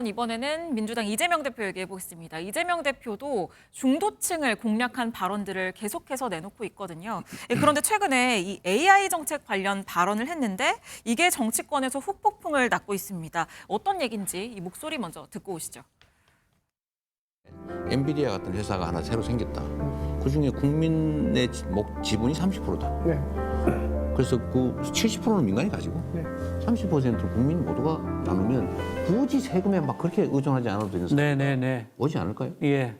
이번에는 민주당 이재명 대표 얘기해 보겠습니다. 이재명 대표도 중도층을 공략한 발언들을 계속해서 내놓고 있거든요. 그런데 최근에 이 AI 정책 관련 발언을 했는데 이게 정치권에서 후폭풍을 낳고 있습니다. 어떤 얘기인지 이 목소리 먼저 듣고 오시죠. 엔비디아 같은 회사가 하나 새로 생겼다. 그중에 국민의 지분이 30%다. 네. 그래서 그 70%는 민간이 가지고 네. 30%는 국민 모두가 나누면 굳이 세금에 막 그렇게 의존하지 않아도 되는 상황이 네네네. 오지 않을까요? 예.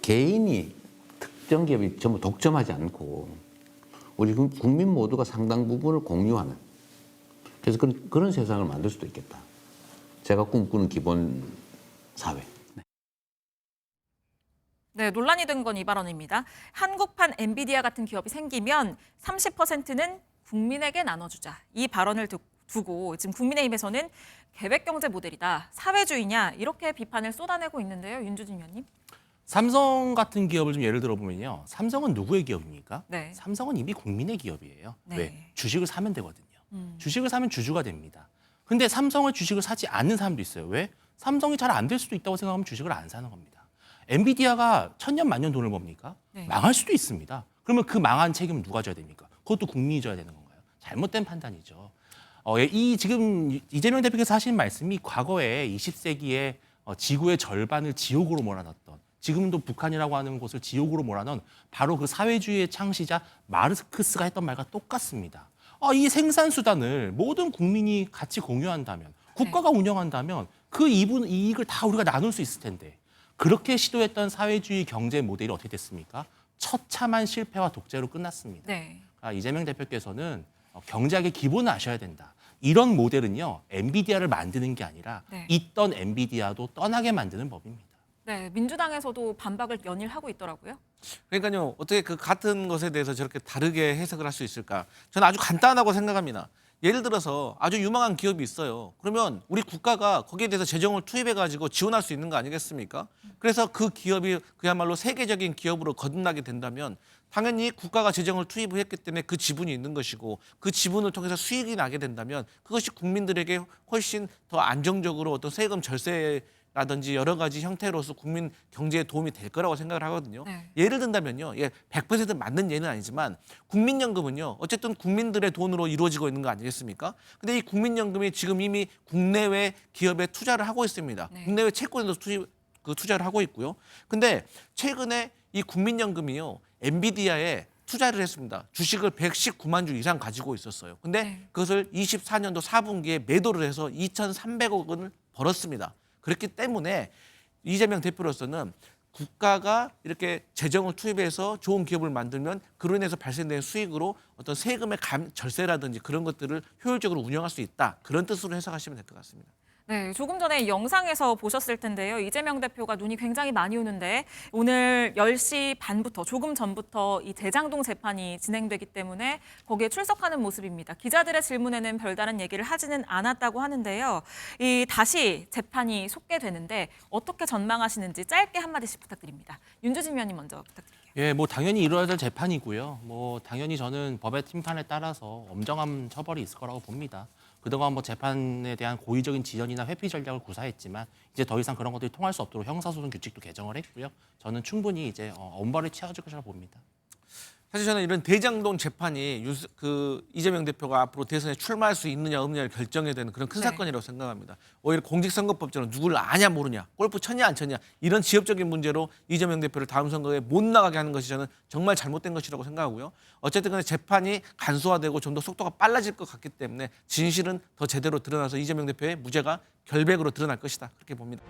개인이 특정 기업이 전부 독점하지 않고 우리 국민 모두가 상당 부분을 공유하는 그래서 그런 세상을 만들 수도 있겠다. 제가 꿈꾸는 기본 사회. 네, 논란이 된 건 이 발언입니다. 한국판 엔비디아 같은 기업이 생기면 30%는 국민에게 나눠주자. 이 발언을 두고 지금 국민의힘에서는 계획경제 모델이다, 사회주의냐 이렇게 비판을 쏟아내고 있는데요. 윤주진 위원님. 삼성 같은 기업을 좀 예를 들어보면요. 삼성은 누구의 기업입니까? 네. 삼성은 이미 국민의 기업이에요. 네. 왜? 주식을 사면 되거든요. 주식을 사면 주주가 됩니다. 근데 삼성을 주식을 사지 않는 사람도 있어요. 왜? 삼성이 잘 안 될 수도 있다고 생각하면 주식을 안 사는 겁니다. 엔비디아가 천년 만년 돈을 법니까? 네. 망할 수도 있습니다. 그러면 그 망한 책임은 누가 져야 됩니까? 그것도 국민이 져야 되는 건가요? 잘못된 판단이죠. 지금 이재명 대표께서 하신 말씀이 과거에 20세기에 지구의 절반을 지옥으로 몰아넣었던 지금도 북한이라고 하는 곳을 지옥으로 몰아넣은 바로 그 사회주의의 창시자 마르크스가 했던 말과 똑같습니다. 이 생산수단을 모든 국민이 같이 공유한다면 국가가 운영한다면 그 이익을 다 우리가 나눌 수 있을 텐데 그렇게 시도했던 사회주의 경제 모델이 어떻게 됐습니까? 처참한 실패와 독재로 끝났습니다. 네. 이재명 대표께서는 경제학의 기본을 아셔야 된다. 이런 모델은요, 엔비디아를 만드는 게 아니라 네. 있던 엔비디아도 떠나게 만드는 법입니다. 네, 민주당에서도 반박을 연일하고 있더라고요. 그러니까요, 어떻게 그 같은 것에 대해서 저렇게 다르게 해석을 할 수 있을까? 저는 아주 간단하고 생각합니다. 예를 들어서 아주 유망한 기업이 있어요. 그러면 우리 국가가 거기에 대해서 재정을 투입해가지고 지원할 수 있는 거 아니겠습니까? 그래서 그 기업이 그야말로 세계적인 기업으로 거듭나게 된다면 당연히 국가가 재정을 투입을 했기 때문에 그 지분이 있는 것이고 그 지분을 통해서 수익이 나게 된다면 그것이 국민들에게 훨씬 더 안정적으로 어떤 세금 절세라든지 여러 가지 형태로서 국민 경제에 도움이 될 거라고 생각을 하거든요. 네. 예를 든다면요. 100% 맞는 예는 아니지만 국민연금은요. 어쨌든 국민들의 돈으로 이루어지고 있는 거 아니겠습니까? 근데 이 국민연금이 지금 이미 국내외 기업에 투자를 하고 있습니다. 네. 국내외 채권에도 투자를 하고 있고요. 근데 최근에 이 국민연금이요. 엔비디아에 투자를 했습니다. 주식을 119만 주 이상 가지고 있었어요. 근데 네. 그것을 24년도 4분기에 매도를 해서 2,300억 원을 벌었습니다. 그렇기 때문에 이재명 대표로서는 국가가 이렇게 재정을 투입해서 좋은 기업을 만들면 그로 인해서 발생되는 수익으로 어떤 세금의 절세라든지 그런 것들을 효율적으로 운영할 수 있다. 그런 뜻으로 해석하시면 될 것 같습니다. 네, 조금 전에 영상에서 보셨을 텐데요. 이재명 대표가 눈이 굉장히 많이 오는데 오늘 10시 반부터 조금 전부터 이 대장동 재판이 진행되기 때문에 거기에 출석하는 모습입니다. 기자들의 질문에는 별다른 얘기를 하지는 않았다고 하는데요. 다시 재판이 속개되는데 어떻게 전망하시는지 짧게 한마디씩 부탁드립니다. 윤주진 위원님 먼저 부탁드릴게요. 예, 당연히 이루어야 될 재판이고요. 당연히 저는 법의 팀판에 따라서 엄정한 처벌이 있을 거라고 봅니다. 그동안 재판에 대한 고의적인 지연이나 회피 전략을 구사했지만 이제 더 이상 그런 것들이 통할 수 없도록 형사소송 규칙도 개정을 했고요. 저는 충분히 이제 엄벌이 채워질 것이라고 봅니다. 사실 저는 이런 대장동 재판이 이재명 대표가 앞으로 대선에 출마할 수 있느냐 없느냐를 결정해야 되는 그런 큰 네. 사건이라고 생각합니다. 오히려 공직선거법처럼 누구를 아냐 모르냐, 골프 쳤냐 안 쳤냐 이런 지역적인 문제로 이재명 대표를 다음 선거에 못 나가게 하는 것이 저는 정말 잘못된 것이라고 생각하고요. 어쨌든 간에 재판이 간소화되고 좀 더 속도가 빨라질 것 같기 때문에 진실은 더 제대로 드러나서 이재명 대표의 무죄가 결백으로 드러날 것이다. 그렇게 봅니다.